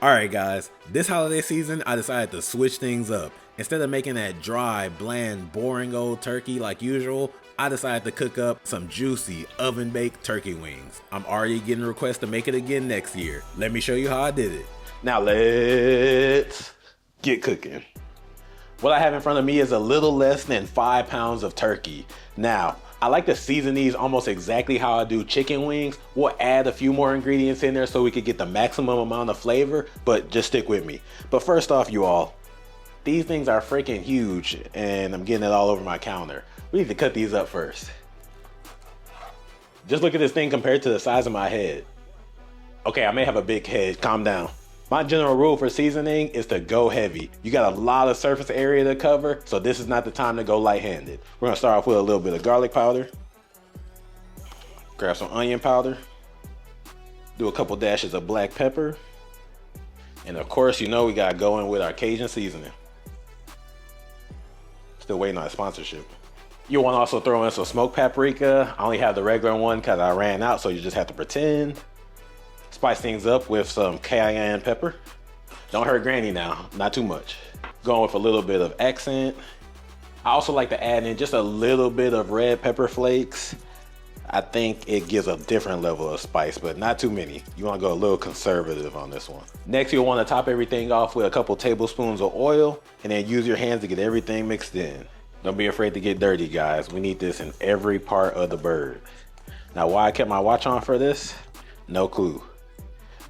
Alright guys, this holiday season I decided to switch things up. Instead of making that dry, bland, boring old turkey like usual, I decided to cook up some juicy, oven-baked turkey wings. I'm already getting requests to make it again next year. Let me show you how I did it. Now let's get cooking. What I have in front of me is a little less than 5 pounds of turkey. Now, I like to season these almost exactly how I do chicken wings. We'll add a few more ingredients in there so we could get the maximum amount of flavor, but just stick with me. But first off, you all, these things are freaking huge and I'm getting it all over my counter. We need to cut these up first. Just look at this thing compared to the size of my head. Okay, I may have a big head, calm down. My general rule for seasoning is to go heavy. You got a lot of surface area to cover, so this is not the time to go light-handed. We're gonna start off with a little bit of garlic powder. Grab some onion powder. Do a couple dashes of black pepper. And of course, you know we gotta go in with our Cajun seasoning. Still waiting on a sponsorship. You wanna also throw in some smoked paprika. I only have the regular one because I ran out, so you just have to pretend. Spice things up with some cayenne pepper. Don't hurt granny now, not too much. Going with a little bit of accent. I also like to add in just a little bit of red pepper flakes. I think it gives a different level of spice, but not too many. You wanna go a little conservative on this one. Next, you'll wanna top everything off with a couple tablespoons of oil and then use your hands to get everything mixed in. Don't be afraid to get dirty, guys. We need this in every part of the bird. Now, why I kept my watch on for this? No clue.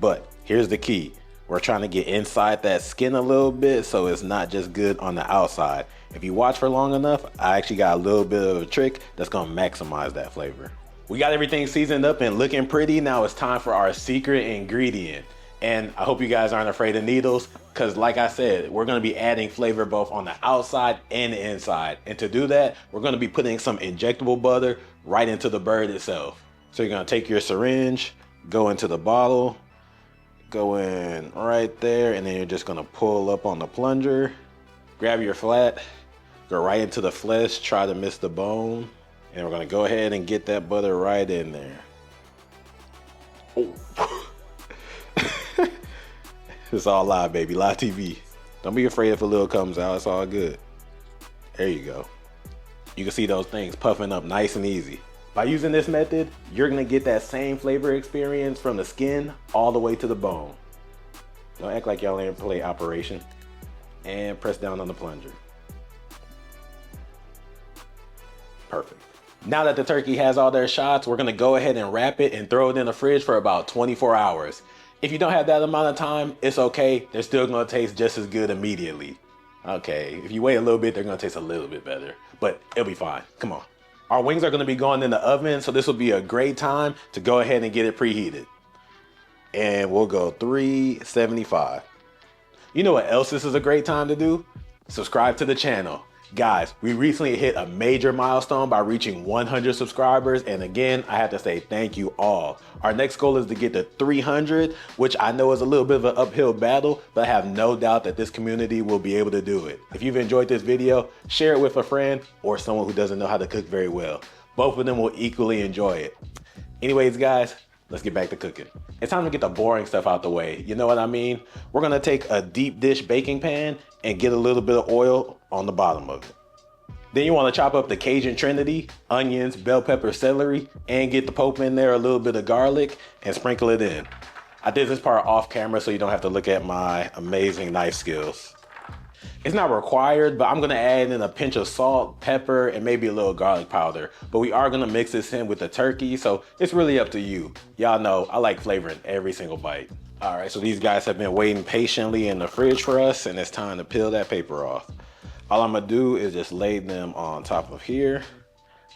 But here's the key. We're trying to get inside that skin a little bit so it's not just good on the outside. If you watch for long enough, I actually got a little bit of a trick that's gonna maximize that flavor. We got everything seasoned up and looking pretty. Now it's time for our secret ingredient. And I hope you guys aren't afraid of needles, because like I said, we're gonna be adding flavor both on the outside and the inside. And to do that, we're gonna be putting some injectable butter right into the bird itself. So you're gonna take your syringe, go into the bottle, go in right there, and then you're just gonna pull up on the plunger, grab your flat, go right into the flesh, try to miss the bone, and we're gonna go ahead and get that butter right in there. Oh. It's all live, baby, live TV. Don't be afraid if a little comes out, it's all good. There you go. You can see those things puffing up nice and easy. By using this method, you're gonna get that same flavor experience from the skin all the way to the bone. Don't act like y'all ain't play Operation. And press down on the plunger. Perfect. Now that the turkey has all their shots, we're gonna go ahead and wrap it and throw it in the fridge for about 24 hours. If you don't have that amount of time, it's okay. They're still gonna taste just as good immediately. Okay, if you wait a little bit, they're gonna taste a little bit better, but it'll be fine. Come on. Our wings are gonna be going in the oven, so this will be a great time to go ahead and get it preheated. And we'll go 375. You know what else this is a great time to do? Subscribe to the channel. Guys, we recently hit a major milestone by reaching 100 subscribers, and again, I have to say thank you all. Our next goal is to get to 300, which I know is a little bit of an uphill battle, but I have no doubt that this community will be able to do it. If you've enjoyed this video, share it with a friend or someone who doesn't know how to cook very well. Both of them will equally enjoy it. Anyways, guys, let's get back to cooking. It's time to get the boring stuff out the way. You know what I mean? We're gonna take a deep dish baking pan and get a little bit of oil on the bottom of it. Then you wanna chop up the Cajun Trinity, onions, bell pepper, celery, and get the Pope in there, a little bit of garlic, and sprinkle it in. I did this part off camera so you don't have to look at my amazing knife skills. It's not required, but I'm gonna add in a pinch of salt, pepper, and maybe a little garlic powder. But we are gonna mix this in with the turkey, so it's really up to you. Y'all know I like flavoring every single bite. All right, so these guys have been waiting patiently in the fridge for us, and it's time to peel that paper off. All I'm gonna do is just lay them on top of here.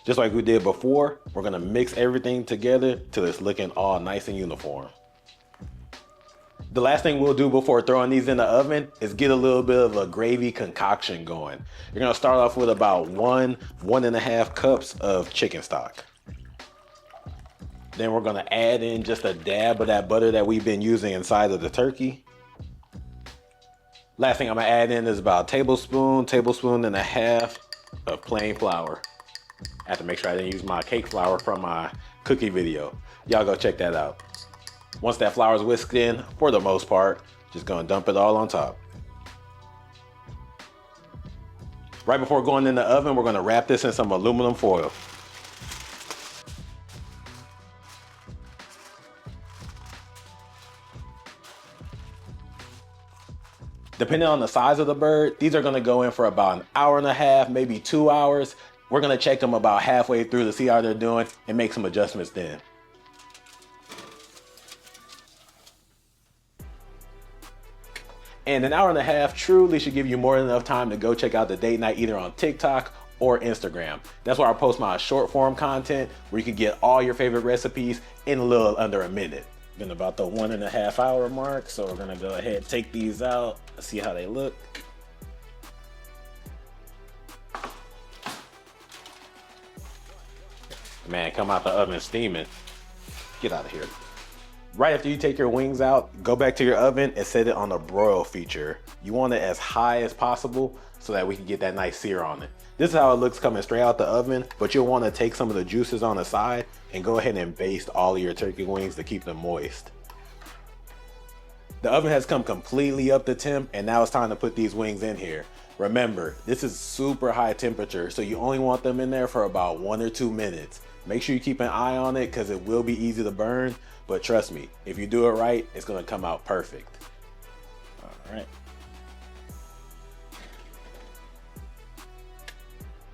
Just like we did before, we're gonna mix everything together till it's looking all nice and uniform. The last thing we'll do before throwing these in the oven is get a little bit of a gravy concoction going. You're gonna start off with about 1.5 cups of chicken stock. Then we're gonna add in just a dab of that butter that we've been using inside of the turkey. Last thing I'm gonna add in is about a tablespoon and a half of plain flour. I have to make sure I didn't use my cake flour from my cookie video. Y'all go check that out. Once that flour is whisked in, for the most part, Just gonna dump it all on top. Right before going in the oven, we're gonna wrap this in some aluminum foil. Depending on the size of the bird, these are gonna go in for about an hour and a half, maybe 2 hours. We're gonna check them about halfway through to see how they're doing and make some adjustments then. And an hour and a half truly should give you more than enough time to go check out the date night either on TikTok or Instagram. That's where I post my short form content where you can get all your favorite recipes in a little under a minute. Been about the 1.5 hour mark, so we're gonna go ahead and take these out, see how they look. Man, come out the oven steaming. Get out of here. Right after you take your wings out, go back to your oven and set it on the broil feature. You want it as high as possible so that we can get that nice sear on it. This is how it looks coming straight out the oven, but you'll want to take some of the juices on the side and go ahead and baste all of your turkey wings to keep them moist. The oven has come completely up to temp, and now it's time to put these wings in here. Remember, this is super high temperature, so you only want them in there for about 1 or 2 minutes. Make sure you keep an eye on it because it will be easy to burn, but trust me, if you do it right, it's gonna come out perfect. All right.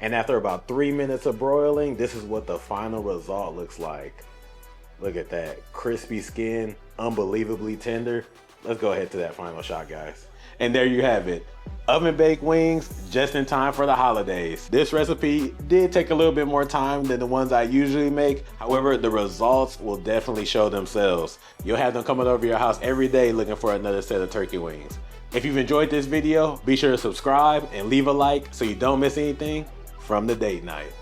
And after about 3 minutes of broiling, this is what the final result looks like. Look at that, crispy skin, unbelievably tender. Let's go ahead to that final shot, guys. And there you have it. Oven baked wings just in time for the holidays. This recipe did take a little bit more time than the ones I usually make. However, the results will definitely show themselves. You'll have them coming over your house every day looking for another set of turkey wings. If you've enjoyed this video, be sure to subscribe and leave a like so you don't miss anything from the date night.